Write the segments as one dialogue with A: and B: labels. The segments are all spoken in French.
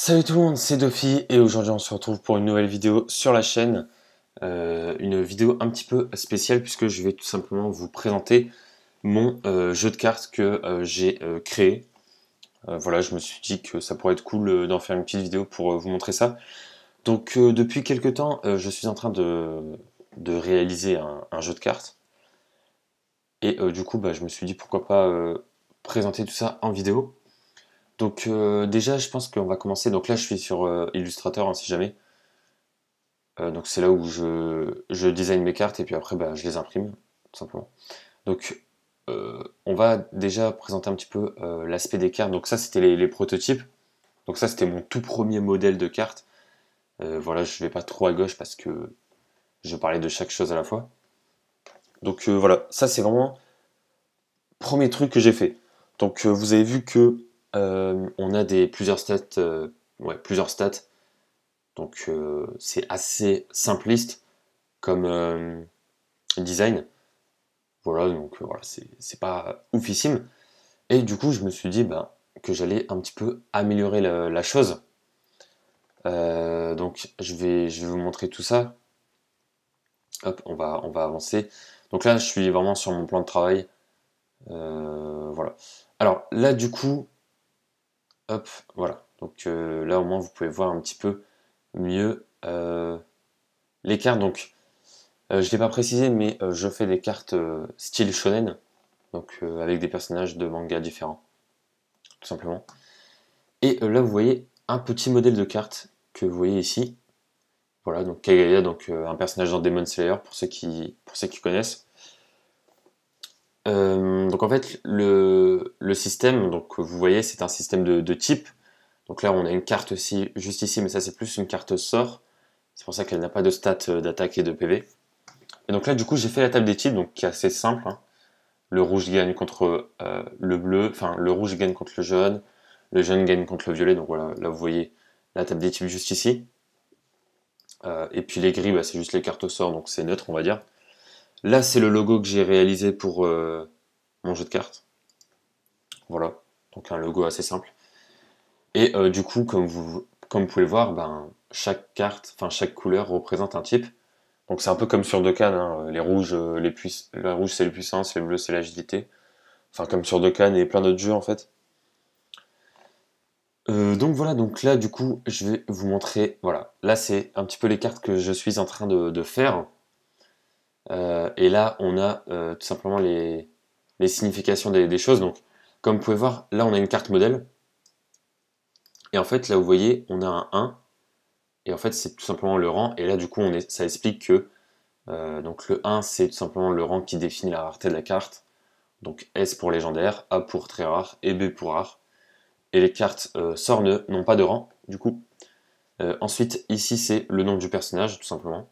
A: Salut tout le monde, c'est Dofi et aujourd'hui on se retrouve pour une nouvelle vidéo sur la chaîne. Une vidéo un petit peu spéciale puisque je vais tout simplement vous présenter mon jeu de cartes que j'ai créé. Voilà, je me suis dit que ça pourrait être cool d'en faire une petite vidéo pour vous montrer ça. Donc depuis quelques temps, je suis en train de réaliser un jeu de cartes. Et du coup, je me suis dit pourquoi pas présenter tout ça en vidéo. Donc déjà, je pense qu'on va commencer. Donc là, je suis sur Illustrator, hein, si jamais. Donc c'est là où je design mes cartes et puis après je les imprime, tout simplement. Donc on va déjà présenter un petit peu l'aspect des cartes. Donc ça c'était les prototypes. Donc ça c'était mon tout premier modèle de carte. Voilà, je vais pas trop à gauche parce que je vais parler de chaque chose à la fois. Donc voilà, ça c'est vraiment le premier truc que j'ai fait. Donc vous avez vu que on a plusieurs stats, plusieurs stats. Donc c'est assez simpliste comme design. Voilà, donc voilà, c'est pas oufissime. Et du coup, je me suis dit que j'allais un petit peu améliorer la chose. Donc je vais vous montrer tout ça. Hop, on va avancer. Donc là, je suis vraiment sur mon plan de travail. Voilà. Alors là, du coup, hop, voilà. Donc là, au moins, vous pouvez voir un petit peu mieux les cartes. Donc, je ne l'ai pas précisé, mais je fais des cartes style shonen. Donc avec des personnages de manga différents, tout simplement. Et là, vous voyez un petit modèle de carte que vous voyez ici. Voilà, donc Kagaya, donc un personnage dans Demon Slayer pour ceux qui connaissent. Donc en fait, le système, donc vous voyez, c'est un système de type. Donc là, on a une carte aussi, juste ici, mais ça c'est plus une carte sort. C'est pour ça qu'elle n'a pas de stats d'attaque et de PV. Et donc là, du coup, j'ai fait la table des types, donc qui est assez simple, hein. Le rouge gagne contre le bleu, enfin le rouge gagne contre le jaune gagne contre le violet, donc voilà, là vous voyez la table des types juste ici. Et puis les gris, c'est juste les cartes au sort, donc c'est neutre on va dire. Là c'est le logo que j'ai réalisé pour mon jeu de cartes. Voilà, donc un logo assez simple. Et du coup, comme vous pouvez le voir, chaque carte, enfin chaque couleur représente un type. Donc c'est un peu comme sur Dokkan, hein. Les rouges, la rouge c'est les puissances, les bleus c'est l'agilité. Enfin comme sur Dokkan et plein d'autres jeux en fait. Donc voilà, donc là du coup je vais vous montrer, voilà, là c'est un petit peu les cartes que je suis en train de faire. Et là on a tout simplement les significations des choses. Donc comme vous pouvez voir, là on a une carte modèle. Et en fait là vous voyez on a un 1. Et en fait c'est tout simplement le rang. Et là du coup ça explique que donc le 1 c'est tout simplement le rang qui définit la rareté de la carte. Donc S pour légendaire, A pour très rare et B pour rare. Et les cartes sorts n'ont pas de rang du coup. Ensuite, ici, c'est le nom du personnage, tout simplement.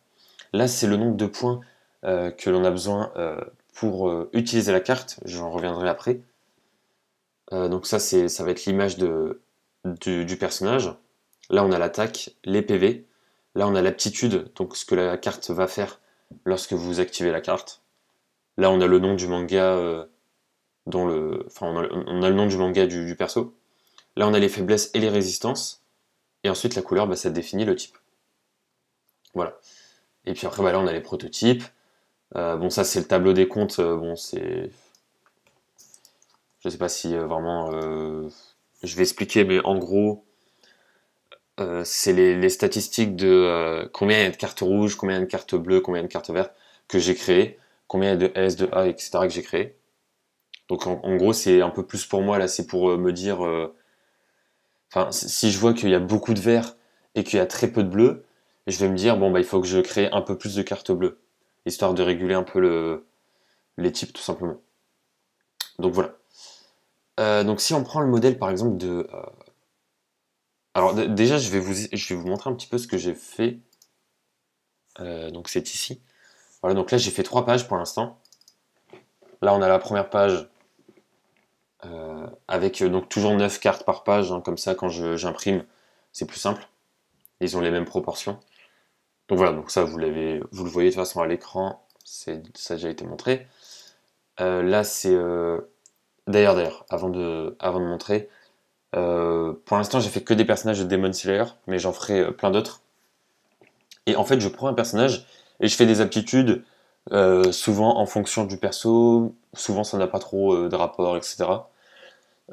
A: Là, c'est le nombre de points que l'on a besoin pour utiliser la carte. J'en reviendrai après. Donc ça va être l'image du personnage. Là, on a l'attaque, les PV. Là, on a l'aptitude, donc ce que la carte va faire lorsque vous activez la carte. Là, on a le nom du manga, enfin, on a le nom du manga du perso. Là, on a les faiblesses et les résistances. Et ensuite, la couleur, ça définit le type. Voilà. Et puis après, là, on a les prototypes. Bon, ça, c'est le tableau des comptes. Bon, c'est. Je sais pas si vraiment. Je vais expliquer, mais en gros, c'est les statistiques de combien il y a de cartes rouges, combien il y a de cartes bleues, combien il y a de cartes vertes que j'ai créées, combien il y a de S, de A, etc. que j'ai créé. Donc, en gros, c'est un peu plus pour moi, là, c'est pour me dire. Enfin, si je vois qu'il y a beaucoup de verts et qu'il y a très peu de bleus, je vais me dire, bon, il faut que je crée un peu plus de cartes bleues, histoire de réguler un peu les types, tout simplement. Donc voilà. Donc si on prend le modèle, par exemple, de... Alors déjà, je vais vous montrer un petit peu ce que j'ai fait. Donc c'est ici. Voilà, donc là, j'ai fait 3 pages pour l'instant. Là, on a la première page avec donc toujours 9 cartes par page, hein, comme ça, quand j'imprime, c'est plus simple. Ils ont les mêmes proportions. Donc voilà, donc ça vous le voyez de toute façon à l'écran, ça a déjà été montré. Là c'est d'ailleurs avant de montrer, Pour l'instant, j'ai fait que des personnages de Demon Slayer, mais j'en ferai plein d'autres. Et en fait, je prends un personnage et je fais des aptitudes, souvent en fonction du perso, souvent ça n'a pas trop de rapport, etc.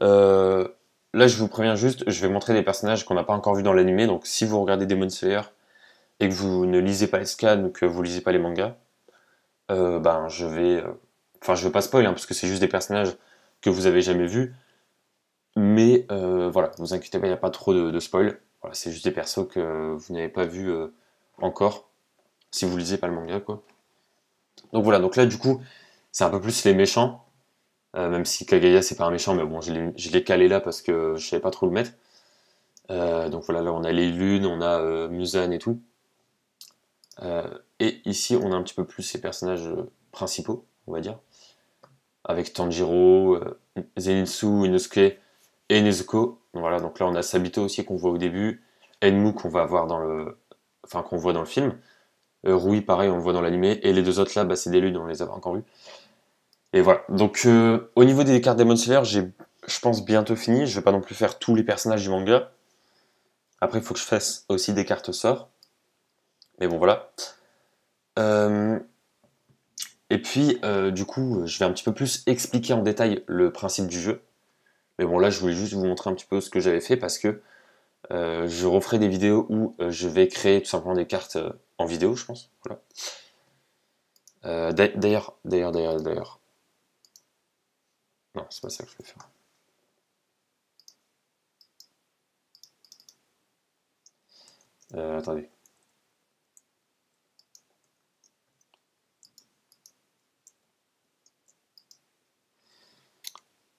A: Euh, Là, je vous préviens juste, je vais montrer des personnages qu'on n'a pas encore vus dans l'animé, donc si vous regardez Demon Slayer et que vous ne lisez pas les scans ou que vous lisez pas les mangas, ben je vais... Enfin, je vais pas spoil, hein, parce que c'est juste des personnages que vous avez jamais vus, mais voilà, vous inquiétez pas, il n'y a pas trop de spoil. Voilà, c'est juste des persos que vous n'avez pas vus encore, si vous lisez pas le manga, quoi. Donc voilà, donc là, du coup, c'est un peu plus les méchants, même si Kagaya, c'est pas un méchant, mais bon, je l'ai calé là parce que je savais pas trop le mettre. Donc voilà, là, on a les lunes, on a Muzan et tout. Et ici, on a un petit peu plus ces personnages principaux, on va dire, avec Tanjiro, Zenitsu, Inosuke et Nezuko. Voilà, donc là, on a Sabito aussi qu'on voit au début, Enmu qu'on va voir enfin qu'on voit dans le film. Rui, pareil, on le voit dans l'animé, et les deux autres là, bah, c'est des lunes, on les a pas encore vus. Et voilà. Donc, au niveau des cartes Demon Slayer, j'ai, je pense, bientôt fini. Je vais pas non plus faire tous les personnages du manga. Après, il faut que je fasse aussi des cartes sorts. Mais bon, voilà. Euh, et puis, du coup, je vais un petit peu plus expliquer en détail le principe du jeu. Mais bon, là, je voulais juste vous montrer un petit peu ce que j'avais fait parce que je referai des vidéos où je vais créer tout simplement des cartes en vidéo, je pense. Voilà. D'ailleurs. Non, c'est pas ça que je vais faire. Attendez.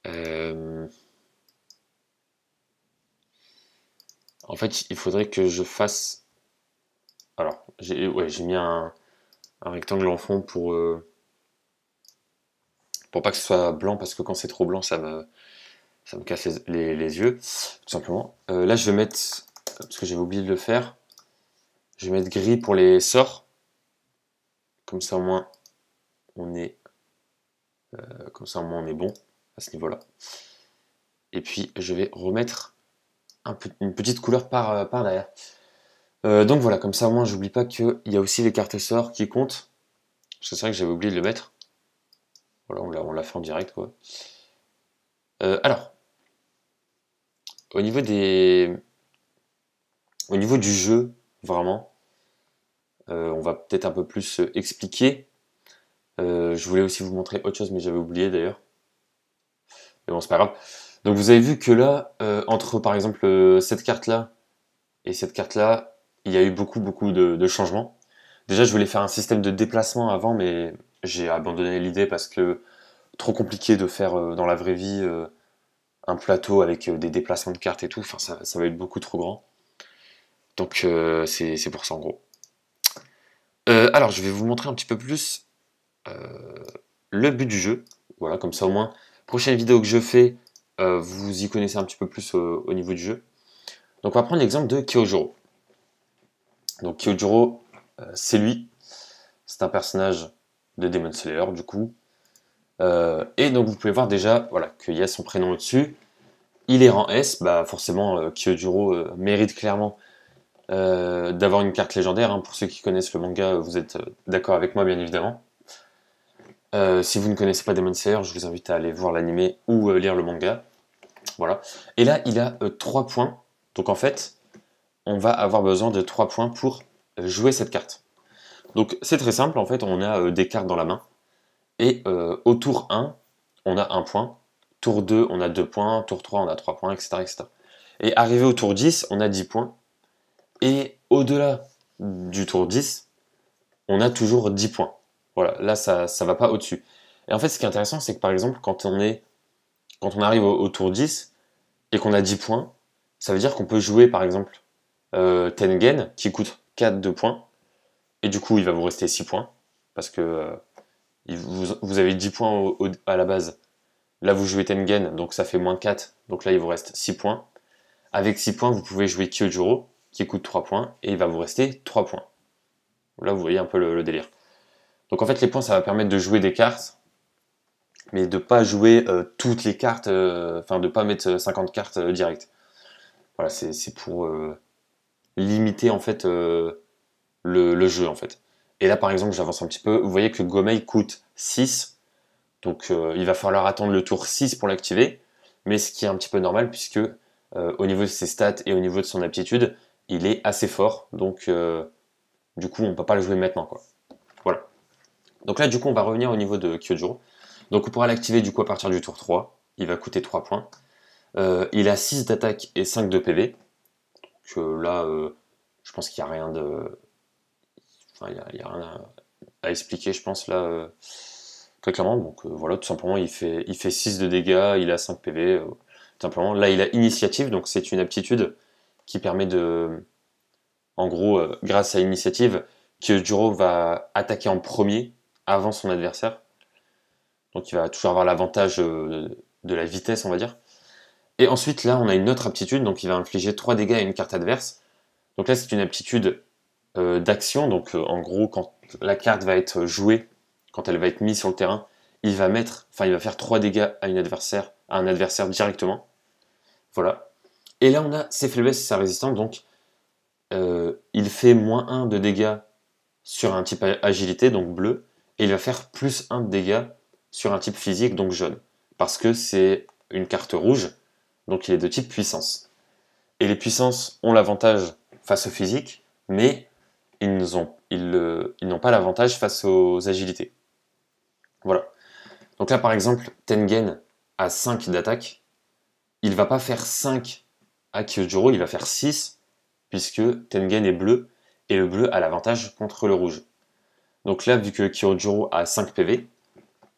A: Euh, En fait, il faudrait que je fasse. Alors, j'ai mis un rectangle en fond pour pas que ce soit blanc, parce que quand c'est trop blanc, ça me casse les yeux, tout simplement. Là, je vais mettre, parce que j'avais oublié de le faire, je vais mettre gris pour les sorts. Comme ça, au moins, on est, comme ça, au moins, on est bon à ce niveau-là. Et puis, je vais remettre une petite couleur par derrière. Donc voilà, comme ça, au moins, j'oublie pas qu'il y a aussi les cartes sorts qui comptent. Parce que c'est vrai que j'avais oublié de le mettre. Voilà, on l'a fait en direct, quoi. Alors, au niveau au niveau du jeu, vraiment, on va peut-être un peu plus expliquer. Je voulais aussi vous montrer autre chose, mais j'avais oublié d'ailleurs. Mais bon, c'est pas grave. Donc vous avez vu que là, entre par exemple cette carte-là et cette carte-là, il y a eu beaucoup de changements. Déjà, je voulais faire un système de déplacement avant, mais j'ai abandonné l'idée parce que trop compliqué de faire dans la vraie vie un plateau avec des déplacements de cartes et tout. Enfin, ça va être beaucoup trop grand. Donc c'est pour ça en gros. Alors, je vais vous montrer un petit peu plus le but du jeu. Voilà, comme ça au moins, prochaine vidéo que je fais, vous y connaissez un petit peu plus au niveau du jeu. Donc on va prendre l'exemple de Kyojuro. Donc Kyojuro, c'est lui. C'est un personnage de Demon Slayer du coup. Et donc vous pouvez voir déjà voilà, qu'il y a son prénom au-dessus. Il est rang S, bah forcément Kyojuro mérite clairement d'avoir une carte légendaire. Hein. Pour ceux qui connaissent le manga, vous êtes d'accord avec moi bien évidemment. Si vous ne connaissez pas Demon Slayer, je vous invite à aller voir l'animé ou lire le manga. Voilà. Et là, il a 3 points. Donc en fait, on va avoir besoin de 3 points pour jouer cette carte. Donc c'est très simple, en fait, on a des cartes dans la main. Et au tour 1, on a 1 point. Tour 2, on a 2 points. Tour 3, on a 3 points, etc. etc. Et arrivé au tour 10, on a 10 points. Et au-delà du tour 10, on a toujours 10 points. Voilà, là, ça ne va pas au-dessus. Et en fait, ce qui est intéressant, c'est que par exemple, quand on arrive au tour 10 et qu'on a 10 points, ça veut dire qu'on peut jouer par exemple Tengen qui coûte 4 de points et du coup il va vous rester 6 points parce que vous avez 10 points à la base. Là vous jouez Tengen donc ça fait moins 4 donc là il vous reste 6 points. Avec 6 points vous pouvez jouer Kyojuro qui coûte 3 points et il va vous rester 3 points. Là vous voyez un peu le délire. Donc en fait les points ça va permettre de jouer des cartes mais de pas jouer toutes les cartes, enfin de pas mettre 50 cartes direct. Voilà, c'est pour limiter en fait le jeu en fait. Et là par exemple, j'avance un petit peu, vous voyez que Gomei coûte 6, donc il va falloir attendre le tour 6 pour l'activer, mais ce qui est un petit peu normal puisque au niveau de ses stats et au niveau de son aptitude, il est assez fort, donc du coup on peut pas le jouer maintenant quoi. Voilà. Donc là du coup on va revenir au niveau de Kyojuro. Donc on pourra l'activer du coup à partir du tour 3, il va coûter 3 points. Il a 6 d'attaque et 5 de PV, donc là je pense qu'il n'y a rien de... Enfin, il y a rien à expliquer je pense là très clairement. Donc voilà, tout simplement il fait 6 de dégâts, il a 5 PV, tout simplement. Là il a initiative, donc c'est une aptitude qui permet de... En gros, grâce à l'initiative, Kyojuro va attaquer en premier avant son adversaire. Donc il va toujours avoir l'avantage de la vitesse, on va dire. Et ensuite, là, on a une autre aptitude, donc il va infliger 3 dégâts à une carte adverse. Donc là, c'est une aptitude d'action, donc en gros, quand la carte va être jouée, quand elle va être mise sur le terrain, il va faire 3 dégâts à un adversaire directement. Voilà. Et là, on a ses faiblesses et sa résistance, donc il fait -1 de dégâts sur un type agilité, donc bleu, et il va faire +1 de dégâts sur un type physique, donc jaune. Parce que c'est une carte rouge, donc il est de type puissance. Et les puissances ont l'avantage face au physique, mais ils n'ont pas l'avantage face aux agilités. Voilà. Donc là, par exemple, Tengen a 5 d'attaque. Il va pas faire 5 à Kyojuro, il va faire 6, puisque Tengen est bleu, et le bleu a l'avantage contre le rouge. Donc là, vu que Kyojuro a 5 PV,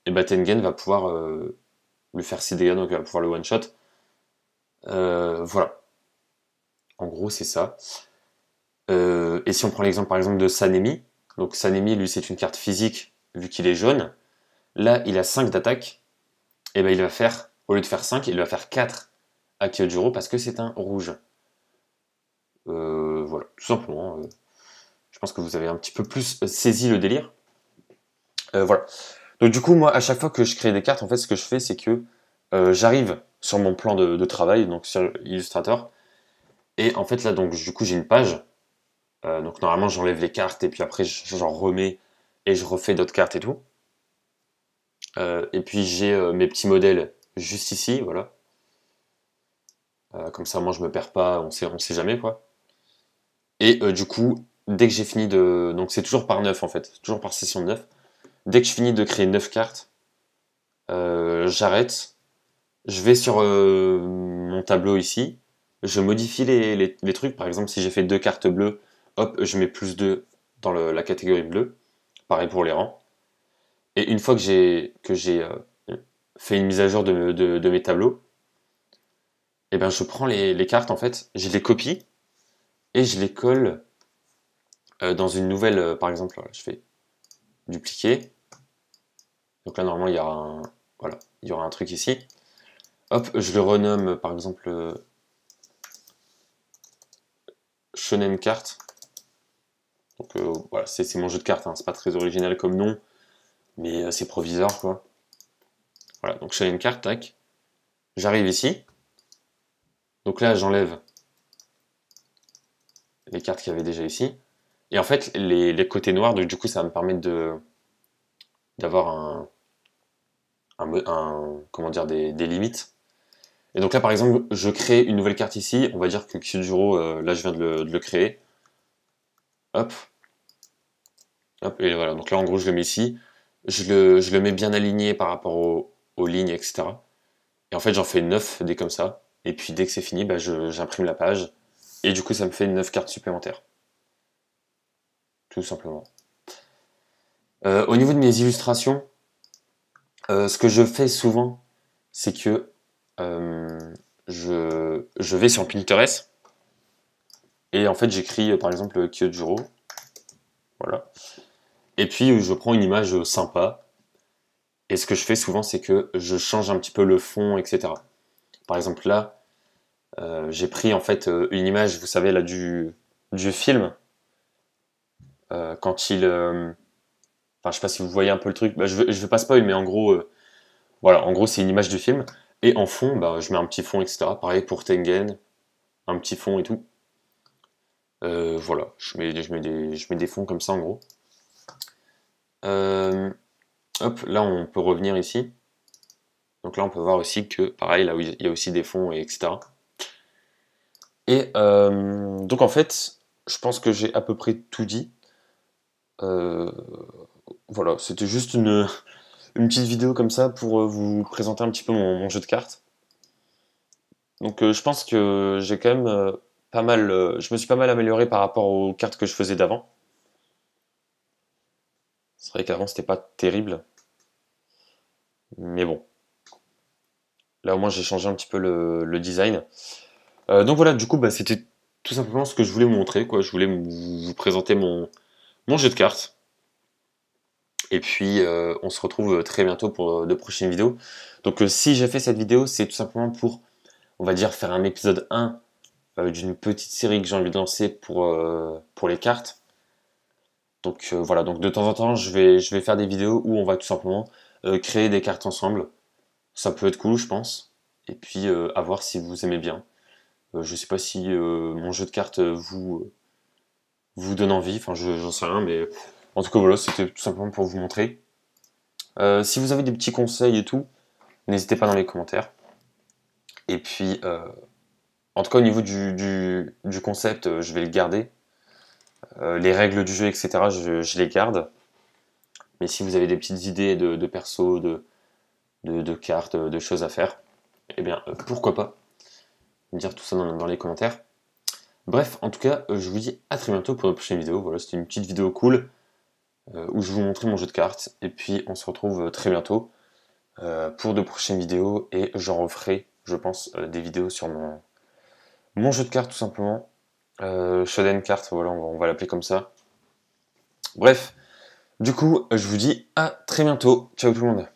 A: et bah Tengen va pouvoir lui faire 6 dégâts, donc il va pouvoir le one-shot. Voilà. En gros, c'est ça. Et si on prend l'exemple par exemple de Sanemi, donc Sanemi, lui, c'est une carte physique, vu qu'il est jaune. Là, il a 5 d'attaque, et ben il va faire, au lieu de faire 5, il va faire 4 à Kyojuro parce que c'est un rouge. Voilà, tout simplement. Je pense que vous avez un petit peu plus saisi le délire. Voilà. Donc du coup, moi, à chaque fois que je crée des cartes, en fait, ce que je fais, c'est que j'arrive sur mon plan de travail, donc sur Illustrator, et en fait là, donc du coup, j'ai une page. Donc normalement, j'enlève les cartes et puis après, j'en remets et je refais d'autres cartes et tout. Et puis j'ai mes petits modèles juste ici, voilà. Comme ça, moi, je me perds pas, on sait jamais quoi. Et du coup, dès que j'ai fini de, donc c'est toujours par 9 en fait, toujours par session de 9. Dès que je finis de créer 9 cartes, j'arrête. Je vais sur mon tableau ici, je modifie les trucs. Par exemple, si j'ai fait 2 cartes bleues, hop, je mets +2 dans la catégorie bleue. Pareil pour les rangs. Et une fois que j'ai fait une mise à jour de mes tableaux, et ben je prends les cartes en fait, je les copie et je les colle dans une nouvelle. Par exemple, je fais dupliquer. Donc là, normalement, voilà, il y aura un truc ici. Hop, je le renomme par exemple Shonen Carte. Donc voilà, c'est mon jeu de cartes, hein. C'est pas très original comme nom, mais c'est provisoire quoi. Voilà, donc Shonen Carte, tac. J'arrive ici. Donc là, j'enlève les cartes qu'il y avait déjà ici. Et en fait, les côtés noirs, donc du coup, ça va me permettre d'avoir comment dire, des limites. Et donc là, par exemple, je crée une nouvelle carte ici. On va dire que Kyojuro, là, je viens de le créer. Hop. Hop, et voilà. Donc là, en gros, je le mets ici. Je le mets bien aligné par rapport aux lignes, etc. Et en fait, j'en fais 9 dès comme ça. Et puis, dès que c'est fini, bah, j'imprime la page. Et du coup, ça me fait 9 cartes supplémentaires. Tout simplement. Au niveau de mes illustrations, ce que je fais souvent, c'est que je vais sur Pinterest et en fait j'écris par exemple Kyojuro, voilà. Et puis je prends une image sympa et ce que je fais souvent c'est que je change un petit peu le fond, etc. Par exemple là, j'ai pris en fait une image, vous savez là du film quand il, enfin je sais pas si vous voyez un peu le truc, bah, je veux pas spoil mais en gros Voilà, en gros, c'est une image du film. Et en fond, bah, je mets un petit fond, etc. Pareil pour Tengen, un petit fond et tout. Voilà, je mets des fonds comme ça, en gros. Euh, Hop, là, on peut revenir ici. Donc là, on peut voir aussi que, pareil, là, il y a aussi des fonds, et etc. Et donc, en fait, je pense que j'ai à peu près tout dit. Euh, voilà, c'était juste une petite vidéo comme ça pour vous présenter un petit peu mon jeu de cartes. Donc je pense que j'ai quand même pas mal, je me suis pas mal amélioré par rapport aux cartes que je faisais d'avant. C'est vrai qu'avant c'était pas terrible, mais bon, là au moins j'ai changé un petit peu le design. Donc voilà, du coup bah, c'était tout simplement ce que je voulais vous montrer, quoi. Je voulais vous présenter mon jeu de cartes. Et puis on se retrouve très bientôt pour de prochaines vidéos. Donc si j'ai fait cette vidéo, c'est tout simplement pour, on va dire, faire un épisode 1 d'une petite série que j'ai envie de lancer pour les cartes. Donc voilà, donc de temps en temps, je vais faire des vidéos où on va tout simplement créer des cartes ensemble. Ça peut être cool, je pense. Et puis à voir si vous aimez bien. Je sais pas si mon jeu de cartes vous donne envie, enfin j'en sais rien, mais en tout cas voilà, c'était tout simplement pour vous montrer. Si vous avez des petits conseils et tout, n'hésitez pas dans les commentaires. Et puis en tout cas au niveau du concept, je vais le garder. Les règles du jeu, etc., je les garde. Mais si vous avez des petites idées de perso, de cartes, de choses à faire, eh bien, pourquoi pas me dire tout ça dans les commentaires. Bref, en tout cas, je vous dis à très bientôt pour une prochaine vidéo. Voilà, c'était une petite vidéo cool où je vous montrais mon jeu de cartes. Et puis, on se retrouve très bientôt pour de prochaines vidéos. Et j'en referai, je pense, des vidéos sur mon jeu de cartes, tout simplement. Shonen Card, voilà, on va l'appeler comme ça. Bref, du coup, je vous dis à très bientôt. Ciao tout le monde.